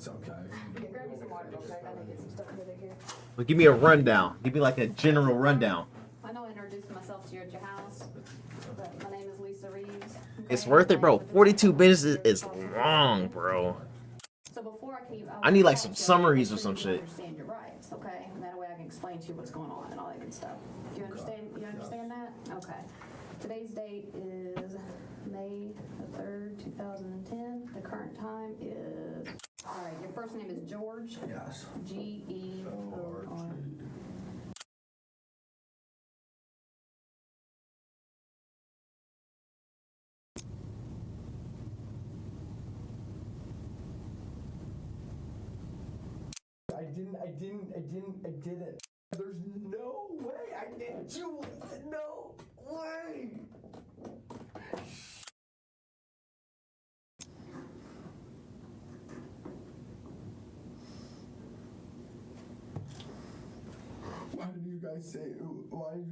It's okay. Yeah, grab me some water real quick. I need to get some stuff together here. But give me a rundown. Give me like a general rundown. I know I introduced myself to you at your house, but my name is Lisa Reeves. It's worth it, bro. 42 minutes is long, bro. So before I need like some summaries or some shit. Understand your rights, okay? And that way I can explain to you what's going on and all that good stuff. Do you understand? You understand that? Okay. Today's date is May the 3rd, 2010. The current time is. All right. Your first name is George. Yes. George. I didn't. There's no way I didn't, Julie. No way. Why did you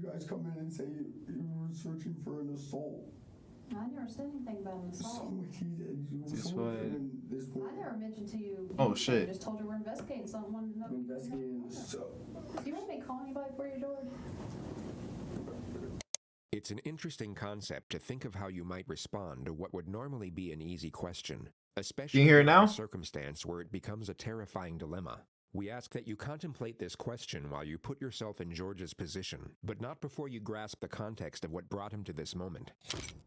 guys come in and say you were searching for an assault? I never said anything about an assault. I never mentioned to you. Oh shit. I just told you we're investigating something. Investigating so. Do you want me to call anybody for you, George? It's an interesting concept to think of how you might respond to what would normally be an easy question, especially you hear it in now? a circumstance where it becomes a terrifying dilemma. We ask that you contemplate this question while you put yourself in George's position, but not before you grasp the context of what brought him to this moment.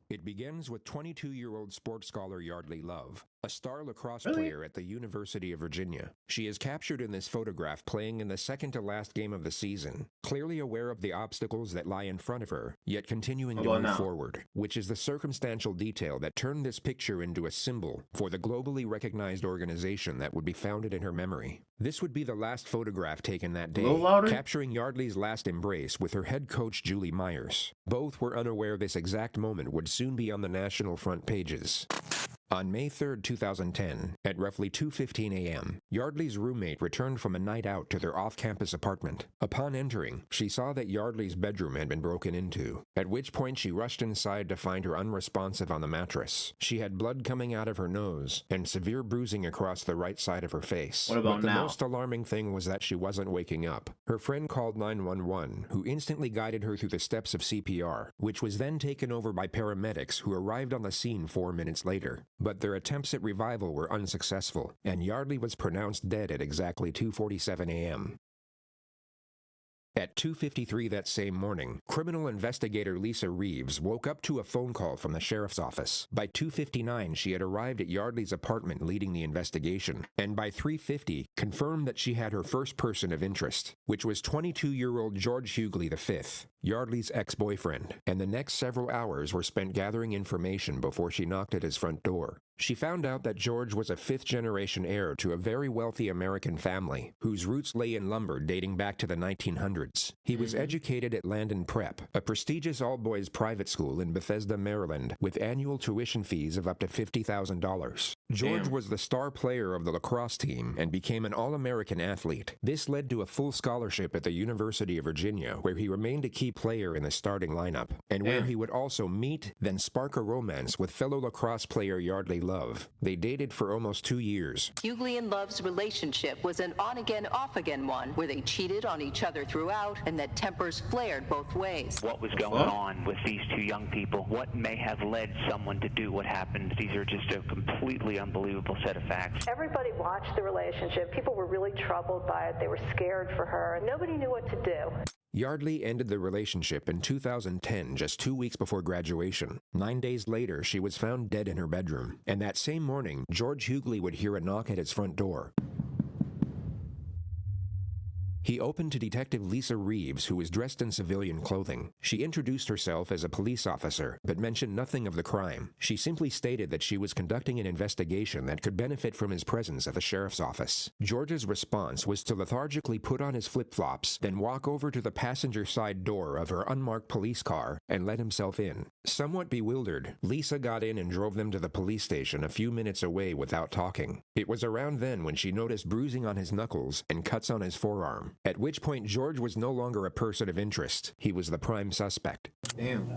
It begins with 22-year-old sports scholar Yeardley Love, a star lacrosse player at the University of Virginia. She is captured in this photograph playing in the second-to-last game of the season, clearly aware of the obstacles that lie in front of her, yet continuing to move forward, which is the circumstantial detail that turned this picture into a symbol for the globally recognized organization that would be founded in her memory. This would be the last photograph taken that day, capturing Yeardley's last embrace with her head coach Julie Myers. Both were unaware this exact moment would soon be on the national front pages. On May 3, 2010, at roughly 2:15 a.m., Yeardley's roommate returned from a night out to their off-campus apartment. Upon entering, she saw that Yeardley's bedroom had been broken into, at which point she rushed inside to find her unresponsive on the mattress. She had blood coming out of her nose and severe bruising across the right side of her face. What about but the now? most alarming thing was that she wasn't waking up. Her friend called 911, who instantly guided her through the steps of CPR, which was then taken over by paramedics who arrived on the scene 4 minutes later. But their attempts at revival were unsuccessful, and Yeardley was pronounced dead at exactly 2:47 a.m. At 2:53 that same morning, criminal investigator Lisa Reeves woke up to a phone call from the sheriff's office. By 2:59, she had arrived at Yeardley's apartment leading the investigation, and by 3:50, confirmed that she had her first person of interest, which was 22-year-old George Yeardley V, Yeardley's ex-boyfriend, and the next several hours were spent gathering information before she knocked at his front door. She found out that George was a fifth-generation heir to a very wealthy American family, whose roots lay in lumber dating back to the 1900s. He was educated at Landon Prep, a prestigious all-boys private school in Bethesda, Maryland, with annual tuition fees of up to $50,000. George was the star player of the lacrosse team and became an All-American athlete. This led to a full scholarship at the University of Virginia, where he remained a key player in the starting lineup, and where he would also meet, then spark a romance with fellow lacrosse player Yeardley Love. They dated for almost 2 years. Yeardley and Love's relationship was an on-again, off-again one, where they cheated on each other throughout, and that tempers flared both ways. What was going on with these two young people? What may have led someone to do what happened? These are just a completely unbelievable set of facts. Everybody watched the relationship. People were really troubled by it. They were scared for her. Nobody knew what to do. Yeardley ended the relationship in 2010, just 2 weeks before graduation. 9 days later, she was found dead in her bedroom. And that same morning, George Yeardley would hear a knock at his front door. He opened to Detective Lisa Reeves, who was dressed in civilian clothing. She introduced herself as a police officer, but mentioned nothing of the crime. She simply stated that she was conducting an investigation that could benefit from his presence at the sheriff's office. George's response was to lethargically put on his flip-flops, then walk over to the passenger side door of her unmarked police car and let himself in. Somewhat bewildered, Lisa got in and drove them to the police station a few minutes away without talking. It was around then when she noticed bruising on his knuckles and cuts on his forearm. At which point George was no longer a person of interest. He was the prime suspect. Damn.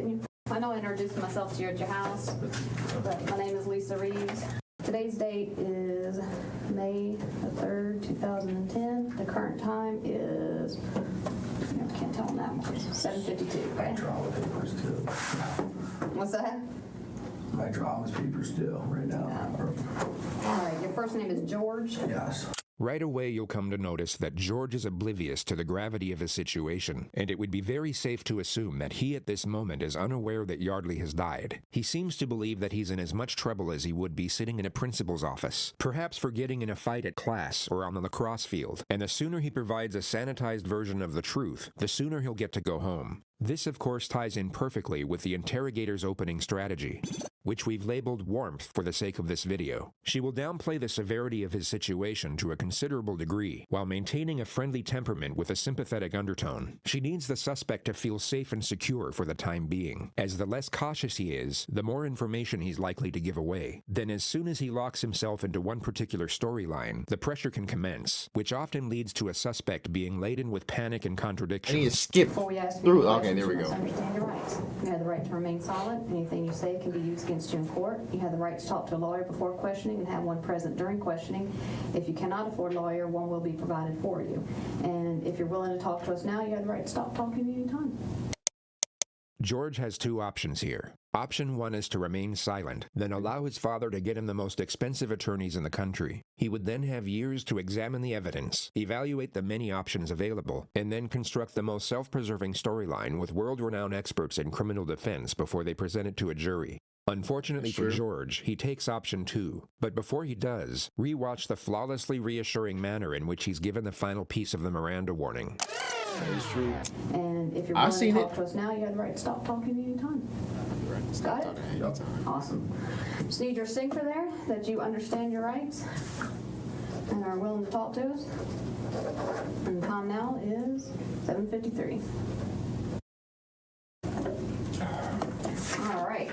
didn't you? I know I introduced myself to you at your house, but my name is Lisa Reeves. Today's date is May the 3rd, 2010. The current time is, I can't tell on that one, 7:52, okay? Drama papers too. What's that? My drama's papers too, right now. All right, your first name is George. Yes. Right away, you'll come to notice that George is oblivious to the gravity of his situation, and it would be very safe to assume that he at this moment is unaware that Yeardley has died. He seems to believe that he's in as much trouble as he would be sitting in a principal's office, perhaps for getting in a fight at class or on the lacrosse field, and the sooner he provides a sanitized version of the truth, the sooner he'll get to go home. This, of course, ties in perfectly with the interrogator's opening strategy, which we've labeled warmth for the sake of this video. She will downplay the severity of his situation to a considerable degree, while maintaining a friendly temperament with a sympathetic undertone. She needs the suspect to feel safe and secure for the time being, as the less cautious he is, the more information he's likely to give away. Then as soon as he locks himself into one particular storyline, the pressure can commence, which often leads to a suspect being laden with panic and contradiction. I need to skip Before we ask you through. any Okay, there we questions, go. you must understand your rights. You have the right to remain silent. Anything you say can be used against you in court. You have the right to talk to a lawyer before questioning and have one present during questioning. If you cannot afford a lawyer, one will be provided for you. And if you're willing to talk to us now, you have the right to stop talking anytime. George has two options here. Option one is to remain silent, then allow his father to get him the most expensive attorneys in the country. He would then have years to examine the evidence, evaluate the many options available, and then construct the most self-preserving storyline with world-renowned experts in criminal defense before they present it to a jury. Unfortunately for George, he takes option two. But before he does, rewatch the flawlessly reassuring manner in which he's given the final piece of the Miranda warning. That is true. And if you're I've willing seen to talk it. to us now, you have the right to stop talking anytime. Got it? Awesome. Just need your signature there that you understand your rights and are willing to talk to us. And the time now is 7:53. All right.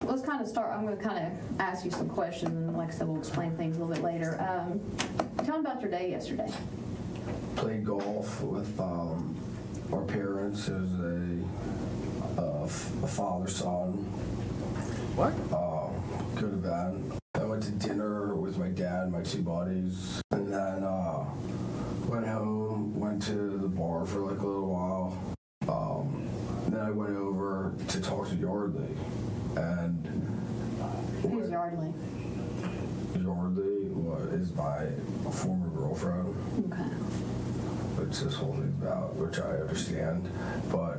Let's kind of start. I'm going to kind of ask you some questions, and like I said, we'll explain things a little bit later. Tell me about your day yesterday. Played golf with our parents. It was a father-son. What? Good or bad. I went to dinner with my dad and my two buddies, and then went home, went to the bar for like a little while. Then I went over to talk to Yeardley, and Who's Yeardley? Yeardley is my former girlfriend, Okay. which this whole thing's about, which I understand, but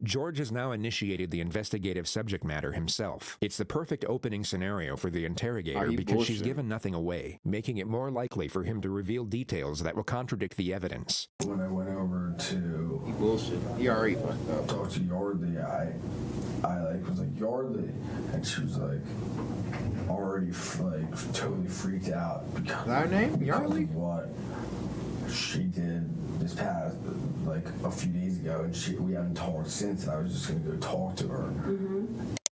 George has now initiated the investigative subject matter himself. It's the perfect opening scenario for the interrogator because she's given nothing away, making it more likely for him to reveal details that will contradict the evidence. when I went over to He bullshit. He already fucked up. talk to Yeardley, I was like, Yeardley, and she was like already totally freaked out because Is that her name? because Yeardley? of what she did this past like a few days ago, and we haven't talked since, and I was just gonna go talk to her.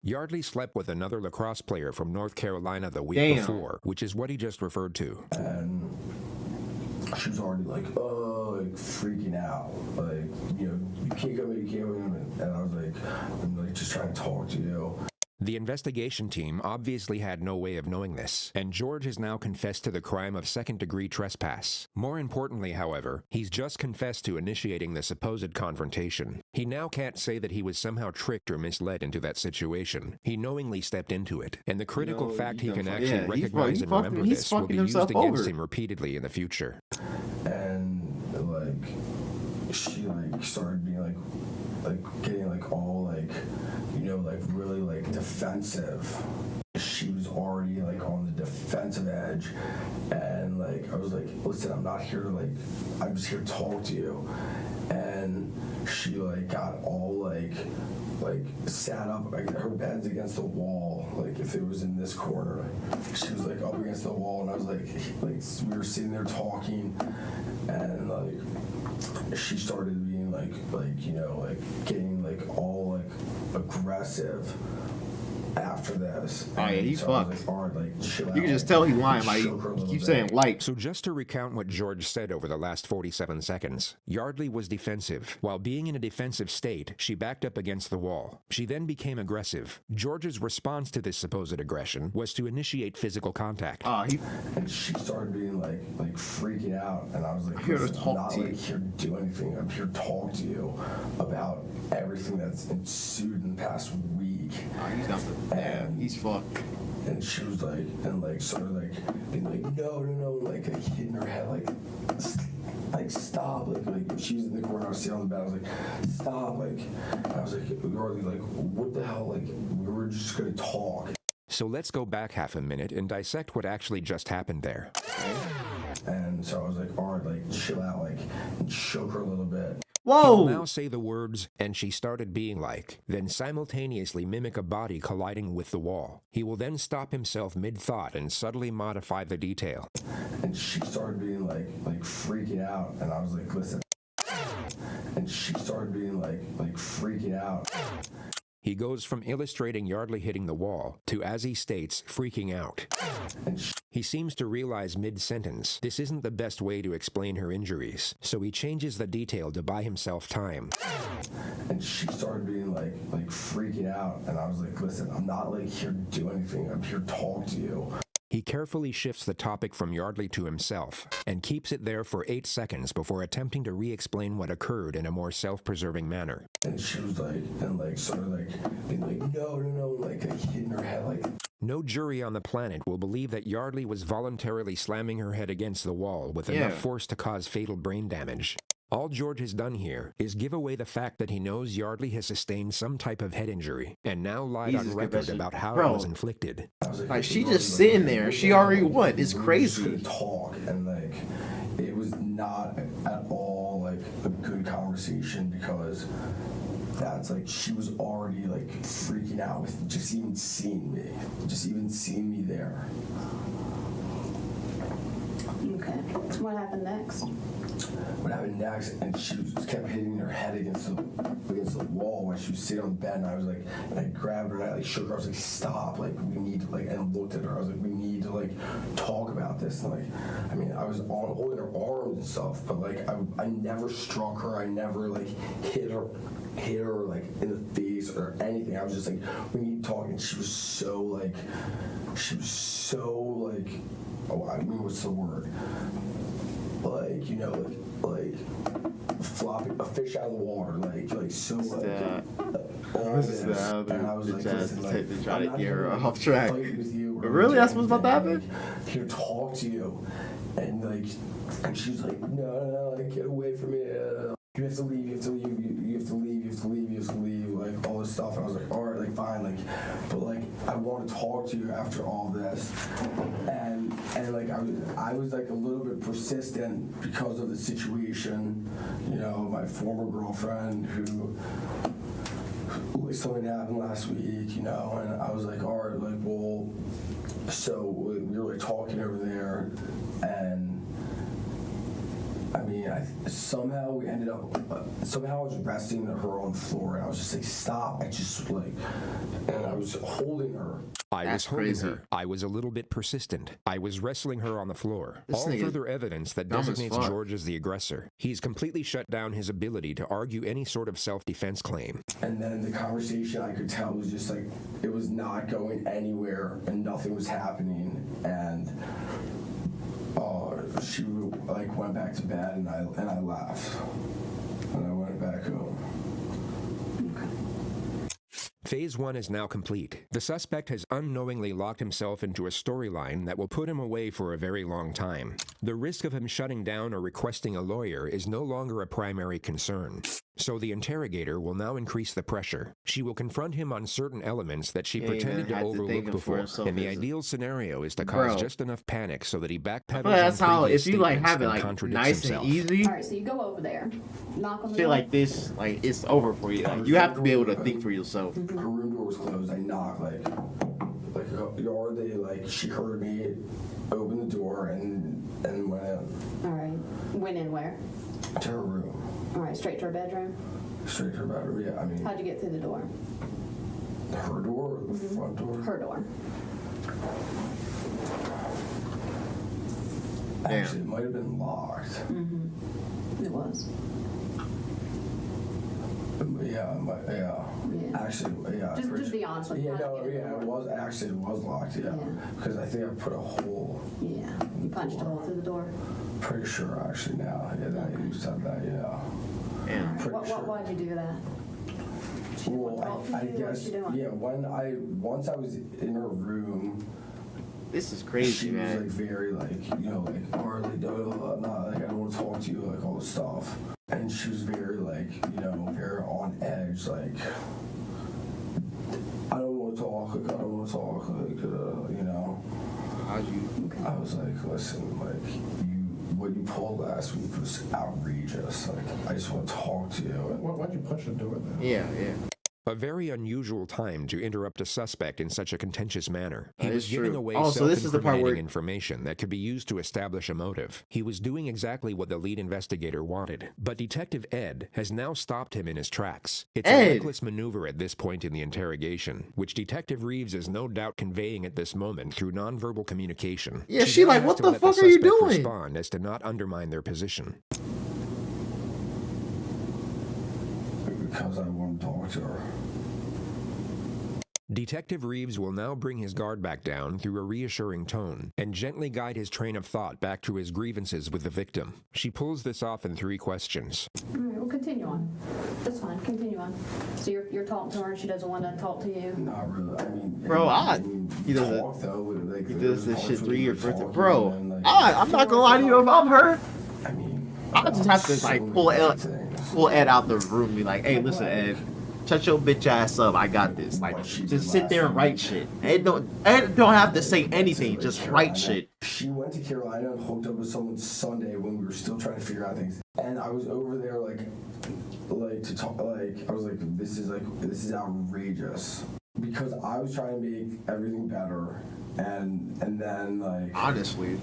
Yardley slept with another lacrosse player from North Carolina the week Damn. before, which is what he just referred to. And she was already like freaking out, like, you know, you can't come in, you can't come in. And I was like, I'm like just trying to talk to you. The investigation team obviously had no way of knowing this, and George has now confessed to the crime of second-degree trespass. More importantly, however, he's just confessed to initiating the supposed confrontation. He now can't say that he was somehow tricked or misled into that situation. He knowingly stepped into it, and the critical fact he can actually recognize and remember this will be used against him repeatedly in the future. And like she like started being like getting like all like, you know, like really like defensive. She was already like on the defensive edge, and like I was like, listen, I'm not here to I'm just here to talk to you. And she like got all like sat up, like her bed's against the wall, like if it was in this corner, she was like up against the wall, and I was like we were sitting there talking, and like she started being like you know, like getting like all like aggressive, after this. Oh, yeah, he so I was fucked. like, all right, like, chill out. You can just tell he lying. Like, shook her a he little keeps bit. saying like. So just to recount what George said over the last 47 seconds, Yeardley was defensive. While being in a defensive state, she backed up against the wall. She then became aggressive. George's response to this supposed aggression was to initiate physical contact. And she started being like freaking out, and I was like, here to listen, I'm talk not to you. like here to do anything. I'm here to talk to you about everything that's ensued in the past week. He's not the man. He's fucked. And she was like, and like sort of like being like, no, like hitting her head like stop, like she was in the corner, I was sitting on the bed, I was like, stop, like I was like, Yeardley, like what the hell, like we were just gonna talk. So let's go back half a minute and dissect what actually just happened there. And so I was like, all right, like chill out, like, and shook her a little bit. He'll now say the words, and she started being like, then simultaneously mimic a body colliding with the wall. He will then stop himself mid-thought and subtly modify the detail. And she started being like freaking out, and I was like, listen. And she started being like freaking out. He goes from illustrating Yeardley hitting the wall to, as he states, freaking out. He seems to realize mid-sentence this isn't the best way to explain her injuries, so he changes the detail to buy himself time. And she started being like freaking out, and I was like, listen, I'm not like here to do anything. I'm here to talk to you. He carefully shifts the topic from Yeardley to himself and keeps it there for 8 seconds before attempting to re-explain what occurred in a more self-preserving manner. And she was like, and like sort of like being like, no, like hitting her head like. No jury on the planet will believe that Yeardley was voluntarily slamming her head against the wall with enough force to cause fatal brain damage. All George has done here is give away the fact that he knows Yeardley has sustained some type of head injury and now lied on record about how it was inflicted. Like, she just sitting there. She already what? It's crazy. Talk, and like it was not at all like a good conversation, because that's like she was already like freaking out with just even seeing me there. Okay. What happened next? What happened next? And she just kept hitting her head against the wall when she was sitting on the bed, and I was like, and I grabbed her and I like shook her. I was like, stop! Like we need to like, and looked at her. I was like, we need to like talk about this. And like, I mean, I was holding her arms and stuff, but like I never struck her. I never like hit her like in the face or anything. I was just like, we need to talk. And she was so like, oh, I mean, what's the word? Like, you know, like flopping a fish out of the water, like so like all this. And I was like, listen, like, to try to I'm get her not off track. fight with you or Really? That's what's about to anything. happen? Like, here to talk to you, and like, and she's like, no, like, get away from me. You have to leave. You have to leave. Like all this stuff. And I was like, all right, like fine, like, but like I want to talk to you after all this, and like I was like a little bit persistent because of the situation, you know, my former girlfriend who something happened last week, you know, and I was like, all right, like, well, so we were like talking over there, and I mean, somehow we ended up, somehow I was resting her on the floor, and I was just like, stop. I just like, and I was holding her. I was holding her. I was a little bit persistent. I was wrestling her on the floor. All further evidence that designates George as the aggressor. He's completely shut down his ability to argue any sort of self-defense claim. And then the conversation, I could tell, was just like, it was not going anywhere, and nothing was happening, and she like went back to bed, and I left, and I went back home. Phase 1 is now complete. The suspect has unknowingly locked himself into a storyline that will put him away for a very long time. The risk of him shutting down or requesting a lawyer is no longer a primary concern. So the interrogator will now increase the pressure. She will confront him on certain elements that she pretended to overlook before. And the ideal scenario is to cause just enough panic so that he backpedals. That's how, if you like have it like nice and easy. All right, so you go over there, knock on the Shit door. like this, like it's over for you. Like, you have to be able to think for yourself. Her room door was closed. I knocked like Yeardley, like she heard me open the door and went in. All right, went in where? To her room. All right, straight to her bedroom. Straight to her bedroom. Yeah, I mean. How'd you get through the door? Her door or the front door? Her door. Actually, it might have been locked. It was. Yeah. Actually, yeah. Just be honest with me. Yeah, no, yeah, it was locked. Yeah, because I think I put a hole. Yeah, you punched a hole through the door. Pretty sure, actually. Now, yeah, that you said that. Yeah. Damn. Why'd you do that? Well, I guess. Yeah, once I was in her room. This is crazy, she man. was like very Harley, not like I don't want to talk to you, like all this stuff. And she was very very on edge, like I don't want to talk, How'd you? I was like, listen, what you pulled last week was outrageous. Like, I just want to talk to you. Why'd you punch the door then? Yeah. A very unusual time to interrupt a suspect in such a contentious manner. He That was is giving true. away So this is the part self-incriminating where information that could be used to establish a motive. He was doing exactly what the lead investigator wanted, but Detective Ed has now stopped him in his tracks. It's a reckless maneuver at this point in the interrogation, which Detective Reeves is no doubt conveying at this moment through nonverbal communication. Yeah, she like, has what to the let fuck are you suspect doing? Respond as to not undermine their position. Because I want to talk to her. Detective Reeves will now bring his guard back down through a reassuring tone and gently guide his train of thought back to his grievances with the victim. She pulls this off in 3 questions. All right, well, continue on. That's fine. Continue on. So you're talking to her and she doesn't want to talk to you? Not really. I mean, Bro, he does talk, though, he does this shit 3 years birthday. Bro, and, I'm not gonna lie to you, if I'm her, I mean, I just have to pull Ed out the room and be like, hey, listen, Ed, shut your bitch ass up. I got this. Like, just sit there and write shit. Ed don't have to say anything. Just write shit. She went to Carolina and hooked up with someone Sunday when we were still trying to figure out things. And I was over there to talk. I was like, this is outrageous, because I was trying to make everything better, and then honestly,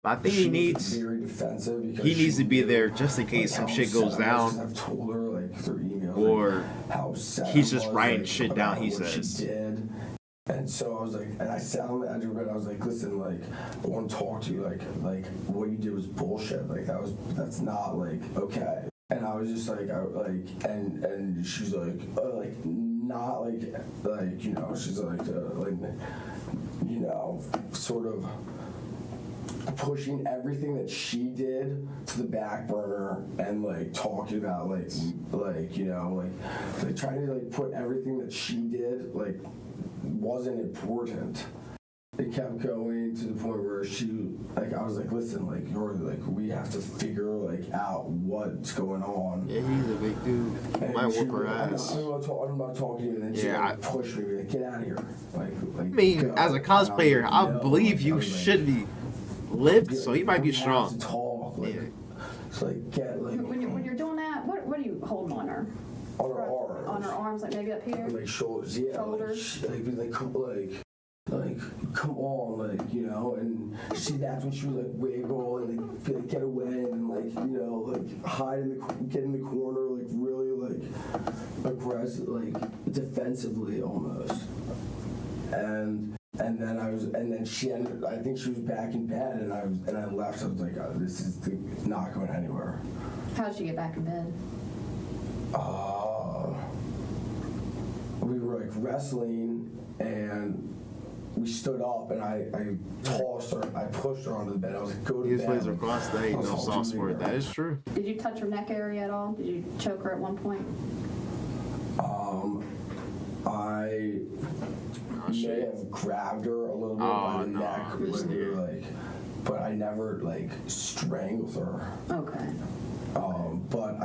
I think she he needs very defensive because he needs to be there just in case some shit goes down. I've told her through email, or how sad he's just I was, writing shit down. He what says. she did. And so I was like, and I sat on the edge of it. I was like, listen, I want to talk to you. Like what you did was bullshit. That's not okay. And I was just and she's not she's sort of pushing everything that she did to the back burner and talking about trying to put everything that she did wasn't important. It kept going to the point where she I was like, listen, we have to figure out what's going on. Yeah, he's a big dude. And Might she whoop her was ass. I'm not talking to you. And then she pushed me, get out of here. I mean, as a cosplayer, I believe you should be lift, so he might be strong. To talk, so get when you're doing that, what are you holding on her? on her arms. On her arms, maybe up here. Shoulders, yeah. Shoulders. Come on, and that's when she was wiggle and get away and hide get in the corner, really aggressive, defensively almost. And then she ended. I think she was back in bed, and I left. I was like, this is not going anywhere. How did she get back in bed? We were wrestling, and we stood up, and I tossed her. I pushed her onto the bed. I was like, go to bed. These plays are cross. That ain't no soft sport. That is true. Did you touch her neck area at all? Did you choke her at one point? I may have grabbed her a little bit by the neck when we were but I never strangled her. Okay. But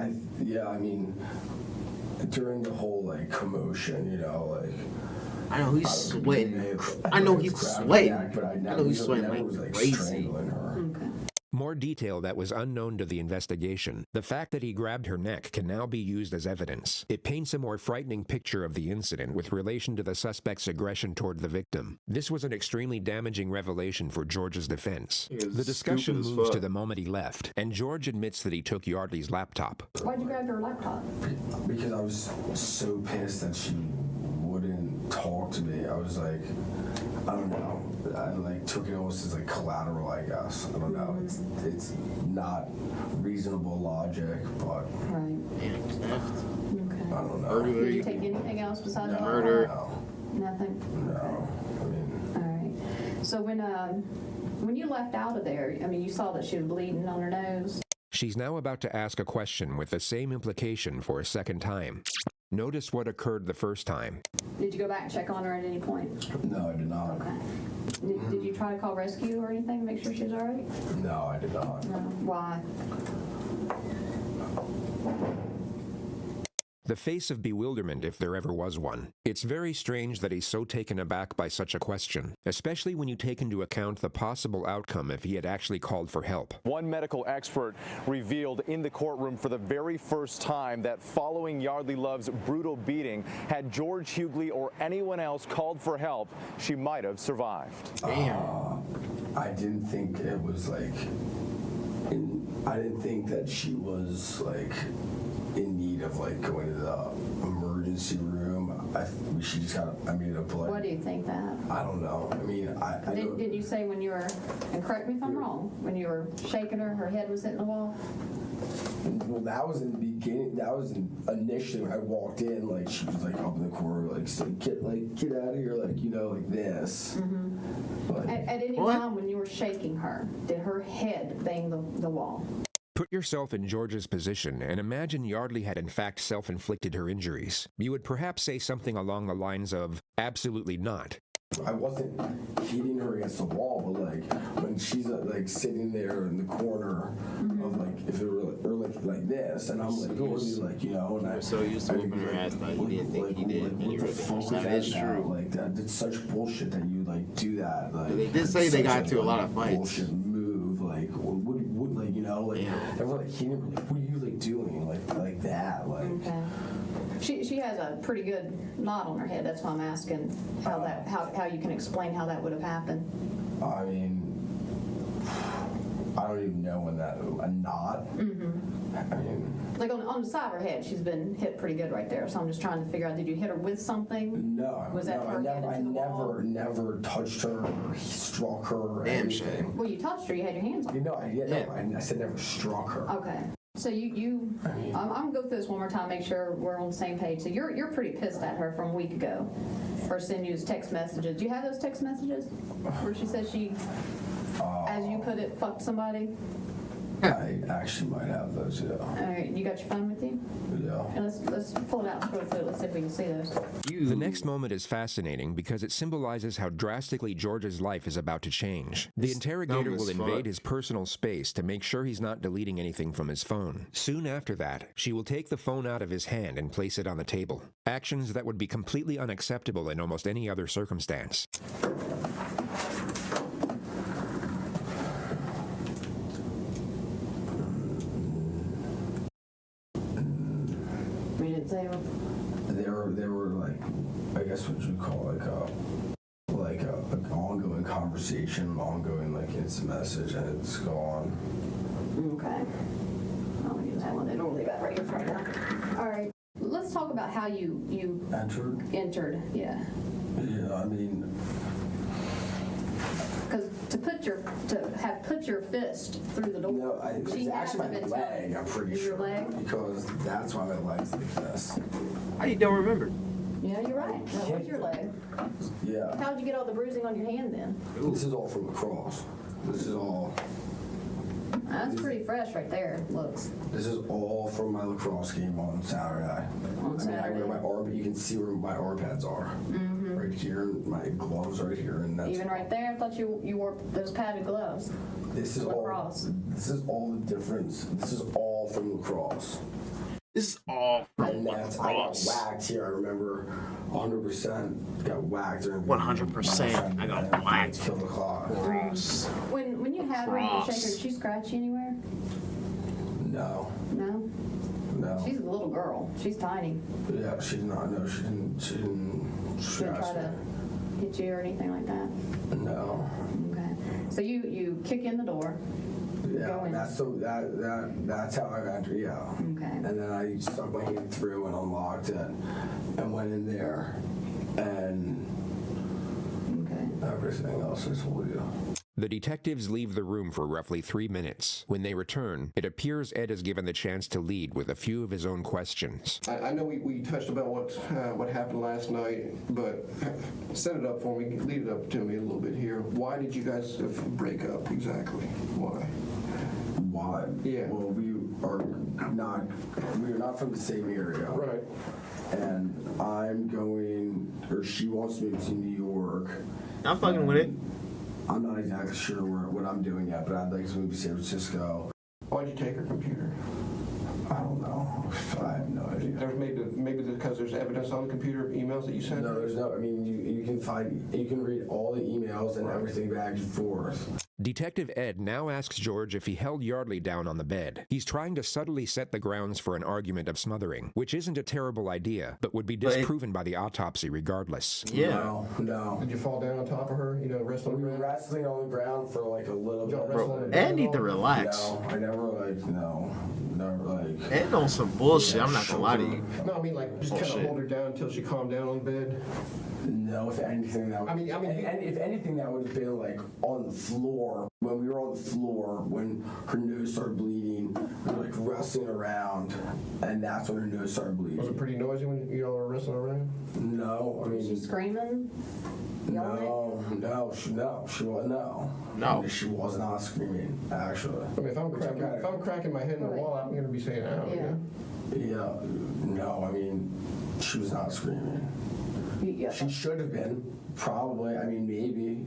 during the whole commotion, I know he's sweating. I know he's sweating. I know he's sweating like crazy. Strangling her. Okay. More detail that was unknown to the investigation. The fact that he grabbed her neck can now be used as evidence. It paints a more frightening picture of the incident with relation to the suspect's aggression toward the victim. This was an extremely damaging revelation for George's defense. The discussion moves to the moment he left, and George admits that he took Yeardley's laptop. Why'd you grab her laptop? Because I was so pissed that she wouldn't talked to me, I was like, I don't know. I like took it almost as like collateral, I guess. I don't know. It's not reasonable logic, but Right. I Okay. don't know. Did you take anything else besides the Murder. Nothing? No. I mean, All right. So when you left out of there, I mean, you saw that she was bleeding on her nose. She's now about to ask a question with the same implication for a second time. Notice what occurred the first time. Did you go back and check on her at any point? no, I did not. Okay. Did you try to call rescue or anything to make sure she was all right? No, I did not. No. Why? The face of bewilderment, if there ever was one. It's very strange that he's so taken aback by such a question, especially when you take into account the possible outcome if he had actually called for help. One medical expert revealed in the courtroom for the very first time that following Yeardley Love's brutal beating, had George Hughley or anyone else called for help, she might have survived. Damn. I didn't think it was like. I didn't think that she was like in need of like going to the emergency room. She just got. I mean, a blood. What do you think that? I don't know. I mean, I don't. Did you say when you were, and correct me if I'm wrong, when you were shaking her head was hitting the wall? Well, that was in the beginning. That was initially when I walked in. Like she was like up in the corner, like get out of here, like like this. But At any time when you were shaking her, did her head bang the wall? Put yourself in George's position and imagine Yeardley had in fact self-inflicted her injuries. You would perhaps say something along the lines of, absolutely not. I wasn't hitting her against the wall, but like when she's like sitting there in the corner of like if it were like this, and I'm like going like and I So used to whooping her ass, but you didn't think he did when you were the first time. That is true. Like that, it's such bullshit that you like do that. Like They did say they got into a lot of fights. Bullshit move, like what like everyone like hearing like what are you like doing like that like. Okay. She has a pretty good knot on her head. That's why I'm asking how you can explain how that would have happened. I mean, I don't even know when a knot. I mean, like on the side of her head, she's been hit pretty good right there. So I'm just trying to figure out, did you hit her with something? no. Was that her head into the wall? never touched her or struck her or Damn anything. shame. Well, you touched her. You had your hands on her. I said never struck her. Okay. So I'm gonna go through this one more time, make sure we're on the same page. So you're pretty pissed at her from a week ago for sending you text messages. Do you have those text messages where she says she, as you put it, fucked somebody? I actually might have those, yeah. All right, you got your phone with you? Yeah. And let's pull it out and scroll through it. Let's see if we can see those. The next moment is fascinating because it symbolizes how drastically George's life is about to change. The interrogator will invade his personal space to make sure he's not deleting anything from his phone. Soon after that, she will take the phone out of his hand and place it on the table. Actions that would be completely unacceptable in almost any other circumstance. We didn't say what. They were like, I guess what you'd call like an ongoing conversation, an ongoing like instant message, and it's gone. Okay. I'll use that one. It'll leave that right here for right now. All right. Let's talk about how you entered. Yeah. Yeah, I mean. Because to have put your fist through the door. No, it's actually my leg, I'm pretty sure. Your leg? Because that's why my leg's like this. I don't remember. Yeah, you're right. That was your leg. Yeah. How'd you get all the bruising on your hand then? This is all from lacrosse. This is all. That's pretty fresh right there, looks. This is all from my lacrosse game on Saturday. I wear my arm, you can see where my arm pads are. Right here, my gloves right here, and that's even right there. I thought you wore those padded gloves. This is lacrosse. This is all the difference. This is all from lacrosse. This is all from And that's, I got whacked here. I remember 100% got whacked. 100%. I got whacked. Killed the clock. Cross. When you had her, you shake her, did she scratch you anywhere? No. No. No. She's a little girl. She's tiny. Yeah, she did not. No, she didn't. She didn't She didn't try to hit you or anything like that. No. Okay. So you kick in the door. Yeah, that's how I entered. Yeah. Okay. And then I stuck my hand through and unlocked it, and went in there, and then everything else I told you. The detectives leave the room for roughly 3 minutes. When they return, it appears Ed is given the chance to lead with a few of his own questions. I know we touched about what happened last night, but set it up for me, lead it up to me a little bit here. Why did you guys break up exactly? Why? Why? Yeah. Well, we are not from the same area. Right. And she wants to move to New York. I'm fucking with it. I'm not exactly sure what I'm doing yet, but I'd like to move to San Francisco. Why'd you take her computer? I don't know. I have no idea. There's maybe because there's evidence on the computer, emails that you sent? No, there's no. I mean, you can read all the emails and everything back and forth. Detective Ed now asks George if he held Yeardley down on the bed. He's trying to subtly set the grounds for an argument of smothering, which isn't a terrible idea, but would be disproven by the autopsy regardless. Yeah. No. Did you fall down on top of her? Wrestling? We were wrestling on the ground for like a little bit. Bro, Ed need to relax. No, I never never Ed on some bullshit. I'm not gonna lie to you. No, I mean just kind of hold her down until she calmed down on the bed. No, if anything that would, if anything that would have been like on the floor. When we were on the floor, when her nose started bleeding, we were like wrestling around, and that's when her nose started bleeding. Was it pretty noisy when you all were wrestling around? No, I mean. Was she screaming? No, she was no, she was not screaming. Actually, I mean, if I'm cracking my head in the wall, I'm gonna be saying, "Ow." Yeah. No, I mean, she was not screaming. Yeah. She should have been, probably. I mean, maybe.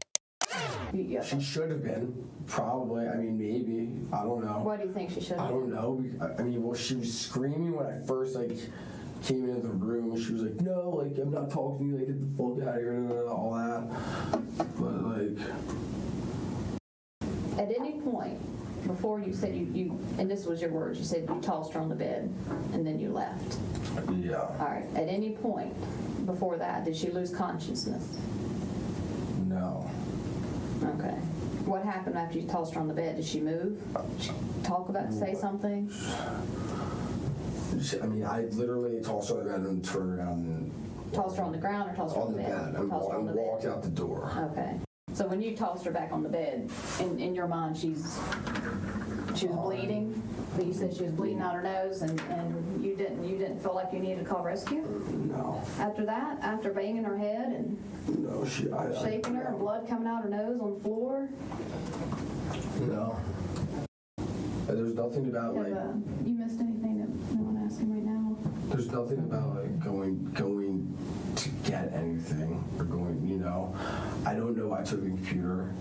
Yeah. She should have been, probably. I mean, maybe. I don't know. Why do you think she should have? I don't know. I mean, well, she was screaming when I first came into the room, and she was like, "No, I'm not talking to you. Get the fuck out of here," all that. But at any point before you said you and this was your words, you said you tossed her on the bed and then you left. Yeah. All right. At any point before that, did she lose consciousness? No. Okay. What happened after you tossed her on the bed? Did she move? Talk about, say something? I mean, I literally tossed her on the bed and turned around and... Tossed her on the ground or tossed her on the bed? And walked out the door. Okay. So when you tossed her back on the bed, in your mind, she was bleeding, but you said she was bleeding out her nose, and you didn't feel like you needed to call rescue? No. After that, after banging her head and shaking her and blood coming out her nose on the floor? No. There's nothing about you missed anything that no one asking right now? There's nothing about going to get anything or going. I don't know why I took the computer.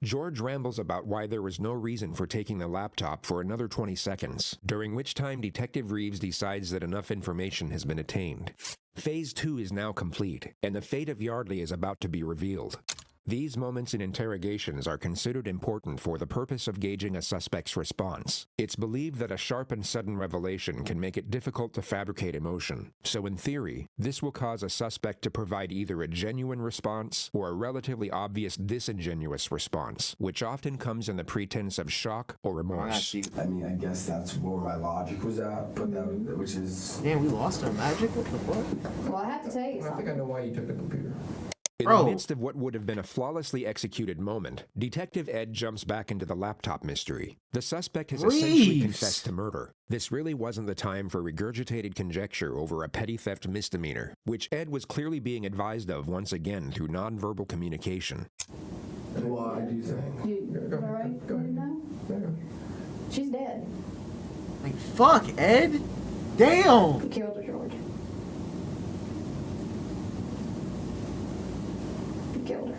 George rambles about why there was no reason for taking the laptop for another 20 seconds, during which time Detective Reeves decides that enough information has been attained. Phase 2 is now complete, and the fate of Yeardley is about to be revealed. These moments in interrogations are considered important for the purpose of gauging a suspect's response. It's believed that a sharp and sudden revelation can make it difficult to fabricate emotion. So in theory, this will cause a suspect to provide either a genuine response or a relatively obvious disingenuous response, which often comes in the pretense of shock or remorse. I mean, I guess that's where my logic was at, but which is... Man, we lost our magic? What the fuck? Well, I have to tell you something. I think I know why you took the computer. In the midst of what would have been a flawlessly executed moment, Detective Ed jumps back into the laptop mystery. The suspect has essentially confessed to murder. This really wasn't the time for regurgitated conjecture over a petty theft misdemeanor, which Ed was clearly being advised of once again through nonverbal communication. Why do you think? You all right? Go ahead. No? She's dead. Like, fuck, Ed? Damn! You killed her, George. Killed her.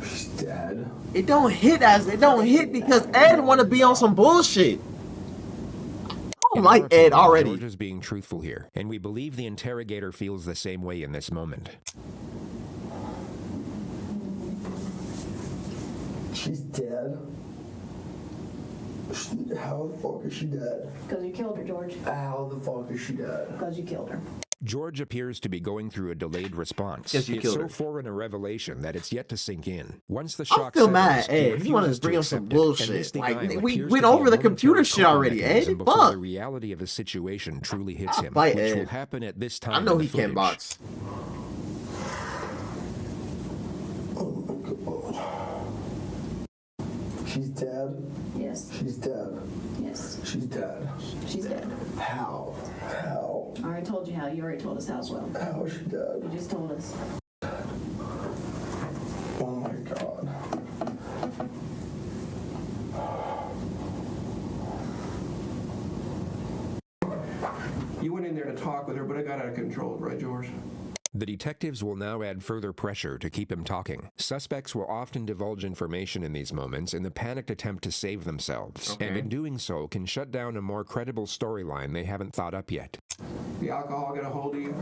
She's dead. It don't hit because Ed want to be on some bullshit. I don't like Ed already. George is being truthful here, and we believe the interrogator feels the same way in this moment. She's dead. How the fuck is she dead? Because you killed her, George. How the fuck is she dead? Because you killed her. George appears to be going through a delayed response. Yes, it's so foreign a revelation that it's yet to sink in. Once the I shock feel settles, mad, he Ed. You want to refuses bring up some accept it, and bullshit. this Like, denial we appears went to be over a the computer momentary shit already, mechanism Ed. before Fuck. the reality of the situation truly hits him, Fight which Ed. will happen at this time I know in the he can't footage. box. She's dead? Yes. She's dead. Yes. She's dead. She's dead. How? How? I already told you how. You already told us how as well. How is she dead? You just told us. Oh my God. You went in there to talk with her, but it got out of control, right, George? The detectives will now add further pressure to keep him talking. Suspects will often divulge information in these moments in the panicked attempt to save themselves, and in doing so can shut down a more credible storyline they haven't thought up yet. The alcohol got a hold of you.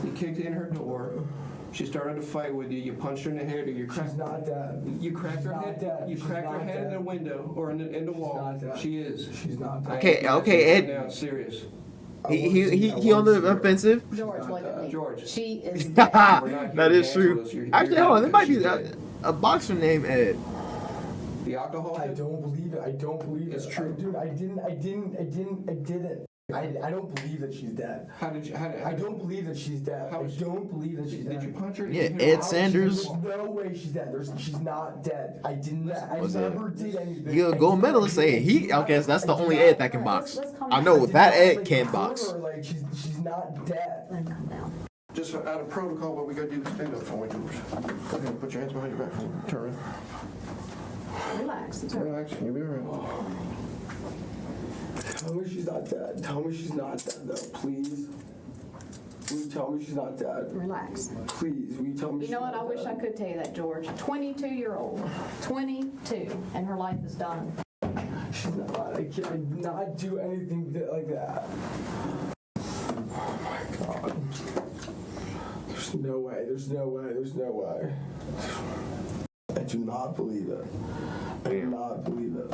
You kicked in her door. She started to fight with you. You punched her in the head, or you cracked. She's not dead. You cracked She's her not head. dead. You She's cracked her not head in dead. the window or in the wall. not dead. She is. She's not dead. Okay, Ed. Now it's serious. He on the offensive. George, look at me. George. She is dead. That is true. Actually, hold on. There might be a boxer named Ed. The alcohol. I don't believe it. I don't believe it. It's true. Dude, I didn't. I don't believe that she's dead. How did you? I don't believe that she's dead. I don't believe that she's dead. Did you punch her? Yeah, Ed Sanders. There's no way she's dead. She's not dead. I didn't. I never did anything. You a gold medalist saying he. Okay, so that's the only Ed that can box. I know that Ed can box. Like she's not dead. Calm down. Just out of protocol, but we gotta do the stand up for you, George. Go ahead, put your hands behind your back and turn around. Relax. It's all right. Relax, you'll be alright. Tell me she's not dead. Tell me she's not dead, though, please. Will you tell me she's not dead? Relax. Please, will you tell me You know what? I wish I could tell you that, George. 22-year-old. 22. And her life is done. She's not. I cannot do anything like that. Oh my God. There's no way. There's no way. There's no way. I do not believe it. I do not believe it.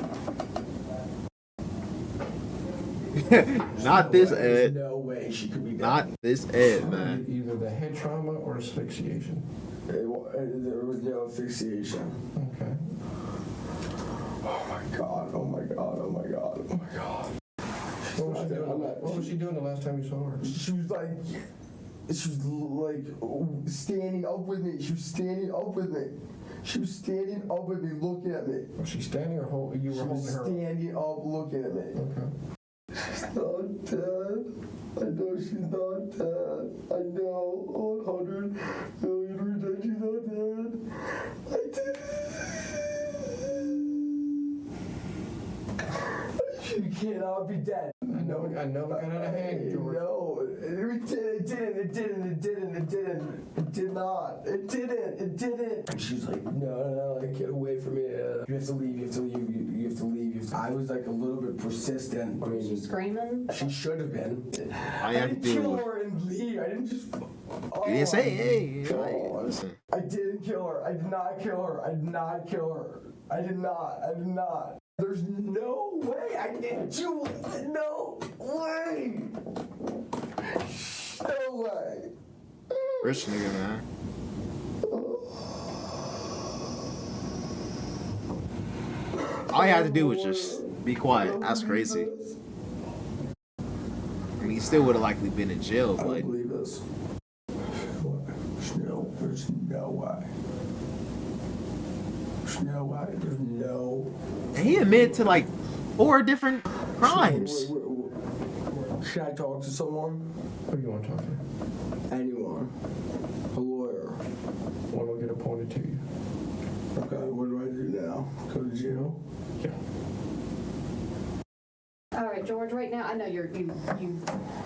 Not this There's Ed. no way she could be dead. Not this Ed, man. Either the head trauma or asphyxiation. There was no asphyxiation. Okay. Oh my God. Oh my God. Oh my God. Oh my God. What was she doing the last time you saw her? She was like standing up with me. She was standing up with me. She was standing up with me, looking at me. Was she standing or you were holding her? Standing up, looking at me. Okay. She's not dead. I know she's not dead. I know 100 million % she's not dead. I did. She cannot be dead. I know it got out of hand, George. No, it didn't. And she's like, no, like, get away from me. You have to leave, you have to leave. I was like a little bit persistent. I mean, She's screaming. she should have been. I didn't kill her and leave. I didn't just. Oh, You didn't say, hey. God. Listen. I didn't kill her. I did not kill her. I did not kill her. I did not. There's no way I didn't do it. No way. No way. Rich nigga, man. All you had to do was just be quiet. That's crazy. I mean, he still would have likely been in jail, I but don't believe this. There's no way. There's no way. There's no. and he admitted to like 4 different crimes. Wait. Should I talk to someone? Who do you want to talk to? Anyone. A lawyer. One will get appointed to you. Okay, what do I do now? Go to jail? Yeah. All right, George, right now, I know you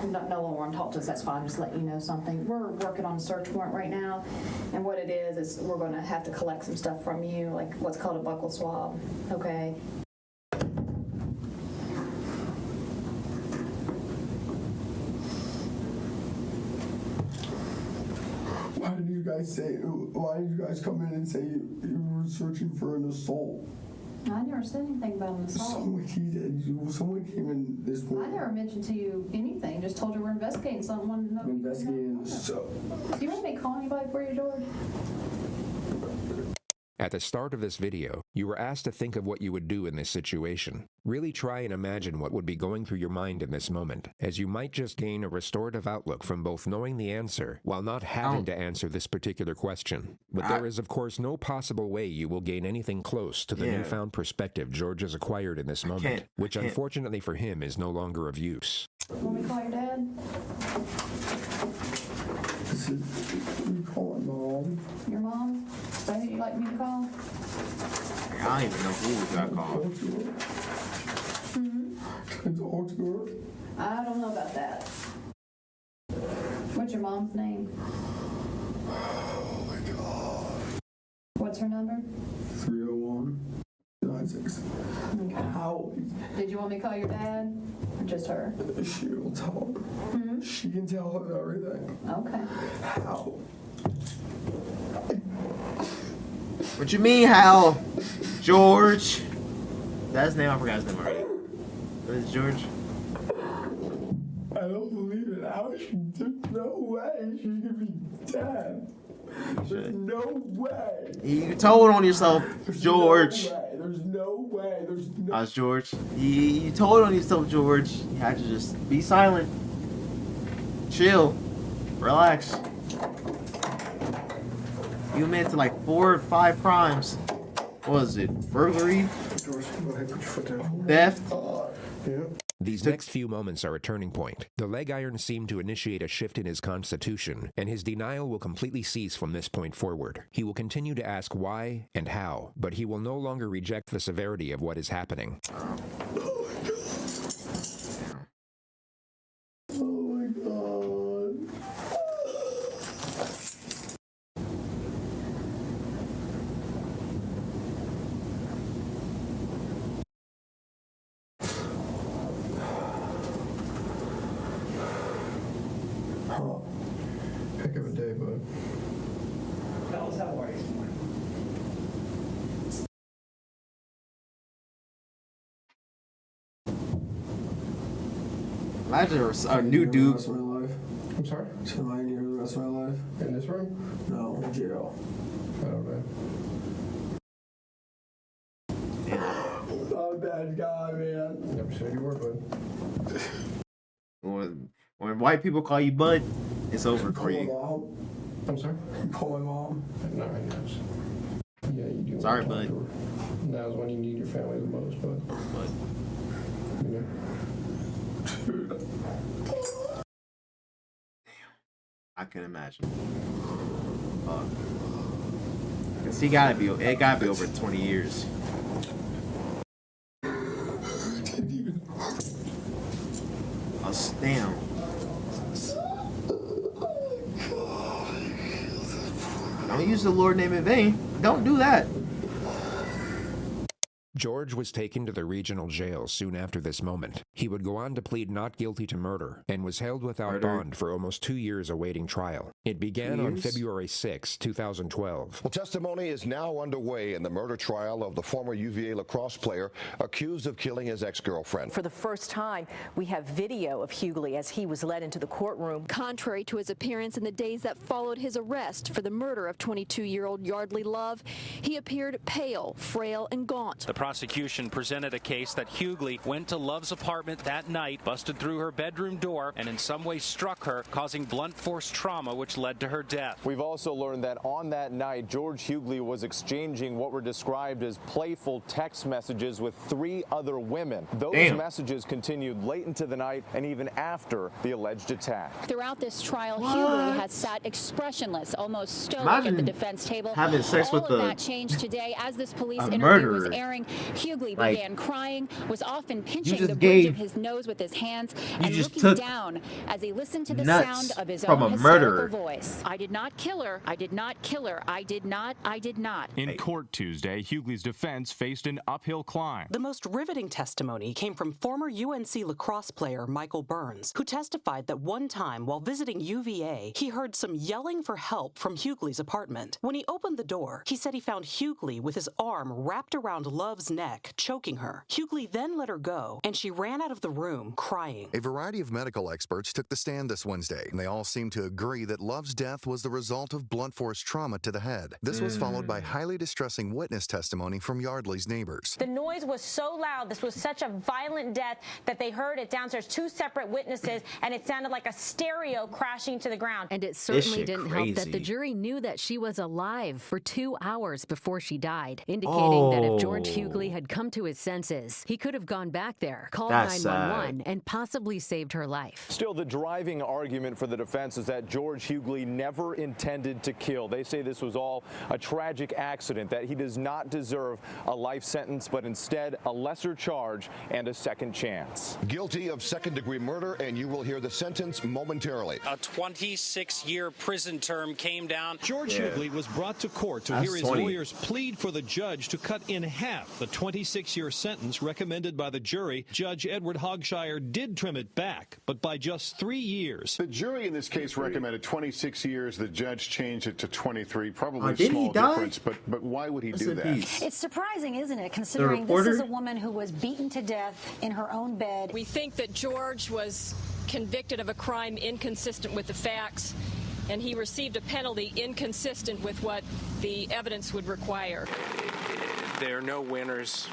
no longer want to talk to us, that's fine, I'm just letting you know something. We're working on a search warrant right now, and what it is we're going to have to collect some stuff from you, like what's called a buccal swab, okay? Why did you guys come in and say you were searching for an assault? I never said anything about an assault. Someone came in this I morning. never mentioned to you anything, just told you we're investigating something. Investigating. So Do you want me to call anybody for you, George? At the start of this video, you were asked to think of what you would do in this situation. Really try and imagine what would be going through your mind in this moment, as you might just gain a restorative outlook from both knowing the answer while not having to answer this particular question. But there is, of course, no possible way you will gain anything close to the newfound perspective George has acquired in this moment, which unfortunately for him is no longer of use. Want me to call your dad? You call my mom. Your mom? Is that who you'd like me to call? I don't even know who we got called. Can I talk to her? I don't know about that. What's your mom's name? Oh my God. What's her number? 301-96. Okay. How? Did you want me to call your dad? Or just her? She will tell her. She can tell her everything. Okay. How? What you mean, Hal? George. That's his name. I forgot his name already. What is George? I don't believe it. There's no way she's gonna be dead. There's no way. You told on yourself, George. There's no way. There's no. How's George? You told on yourself, George. You had to just be silent. Chill. Relax. You admitted to like 4 or 5 crimes. What was it? Burglary? George, go ahead, put your foot down. Theft? Yeah. These next few moments are a turning point. The leg irons seem to initiate a shift in his constitution, and his denial will completely cease from this point forward. He will continue to ask why and how, but he will no longer reject the severity of what is happening. Oh my God. Heck of a day, bud. Fellas, how are you this morning? Imagine a new dude. I'm sorry? So I need her the rest of my life? In this room? No, in jail. I don't know. I'm a bad guy, man. Never said you were, bud. When white people call you bud, it's over for you. Mom. I'm sorry? Call my mom. No, I know. Yeah, you do. Sorry, bud. Now's when you need your family the most, bud. You know? I can imagine. Cause it gotta be over 20 years. Oh, damn. Don't use the Lord's name in vain. Don't do that. George was taken to the regional jail soon after this moment. He would go on to plead not guilty to murder and was held without bond for almost 2 years awaiting trial. It began on February 6, 2012. Well, testimony is now underway in the murder trial of the former UVA lacrosse player accused of killing his ex-girlfriend. For the first time, we have video of Yeardley as he was led into the courtroom. Contrary to his appearance in the days that followed his arrest for the murder of 22-year-old Yeardley Love, he appeared pale, frail, and gaunt. The prosecution presented a case that Yeardley went to Love's apartment that night, busted through her bedroom door, and in some way struck her, causing blunt force trauma, which led to her death. We've also learned that on that night, George Yeardley was exchanging what were described as playful text messages with 3 other women. Those messages continued late into the night and even after the alleged attack. Throughout this trial, Yeardley has sat expressionless, almost stoic at the defense table. Having sex All with of that changed today as this police interview murderer. was airing. Yeardley Like, began crying, was often pinching just the bridge of gave- his nose with his hands, you and just looking took down as he listened to the nuts sound of his from own a hysterical murderer. voice. I did not kill her. I did not kill her. I did not. I did not. In court Tuesday, Yeardley's defense faced an uphill climb. The most riveting testimony came from former UNC lacrosse player Michael Burns, who testified that one time while visiting UVA, he heard some yelling for help from Yeardley's apartment. When he opened the door, he said he found Yeardley with his arm wrapped around Love's Love's neck, choking her. Hughley then let her go, and she ran out of the room crying. A variety of medical experts took the stand this Wednesday, and they all seem to agree that Love's death was the result of blunt force trauma to the head. This was followed by highly distressing witness testimony from Yeardley's neighbors. The noise was so loud, this was such a violent death that they heard it downstairs, 2 separate witnesses, and it sounded like a stereo crashing to the ground. And it certainly didn't help that the jury knew that she was alive for 2 hours before she died, indicating that if George Hughley had come to his senses, he could have gone back there, called 911, and possibly saved her life. Still, the driving argument for the defense is that George Hughley never intended to kill. They say this was all a tragic accident, that he does not deserve a life sentence, but instead a lesser charge and a second chance. Guilty of second-degree murder, and you will hear the sentence momentarily. A 26-year prison term came down. George Hughley was brought to court to hear his lawyers plead for the judge to cut in half the 26-year sentence recommended by the jury. Judge Edward Hogshire did trim it back, but by just 3 years. The jury in this case recommended 26 years. The judge changed it to 23. Probably a small difference, but why would he do that? It's surprising, isn't it, considering this is a woman who was beaten to death in her own bed. We think that George was convicted of a crime inconsistent with the facts, and he received a penalty inconsistent with what the evidence would require. There are no winners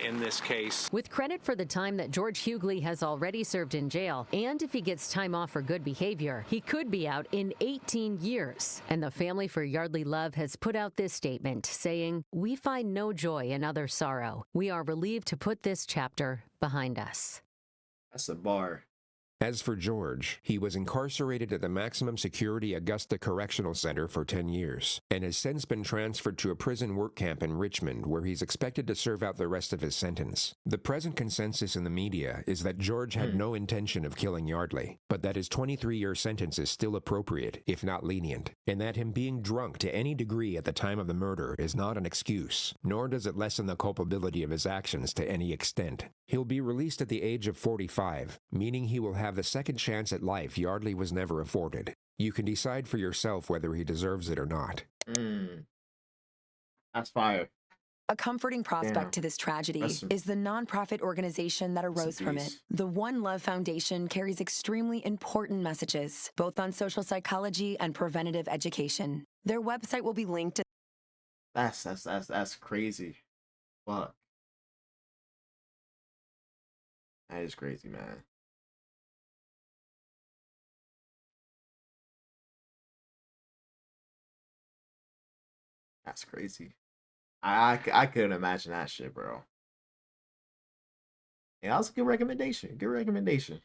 in this case. With credit for the time that George Hughley has already served in jail, and if he gets time off for good behavior, he could be out in 18 years. And the family for Yeardley Love has put out this statement saying, "We find no joy in other sorrow. We are relieved to put this chapter behind us." That's a bar. As for George, he was incarcerated at the maximum security Augusta Correctional Center for 10 years, and has since been transferred to a prison work camp in Richmond, where he's expected to serve out the rest of his sentence. The present consensus in the media is that George had no intention of killing Yeardley, but that his 23-year sentence is still appropriate, if not lenient, and that him being drunk to any degree at the time of the murder is not an excuse, nor does it lessen the culpability of his actions to any extent. He'll be released at the age of 45, meaning he will have the second chance at life Yeardley was never afforded. You can decide for yourself whether he deserves it or not. That's fire. A comforting prospect to this tragedy is the nonprofit organization that arose from it. The One Love Foundation carries extremely important messages, both on social psychology and preventative education. Their website will be linked. That's crazy. Fuck. That is crazy, man. That's crazy. I couldn't imagine that shit, bro. Yeah, that was a good recommendation. Good recommendation.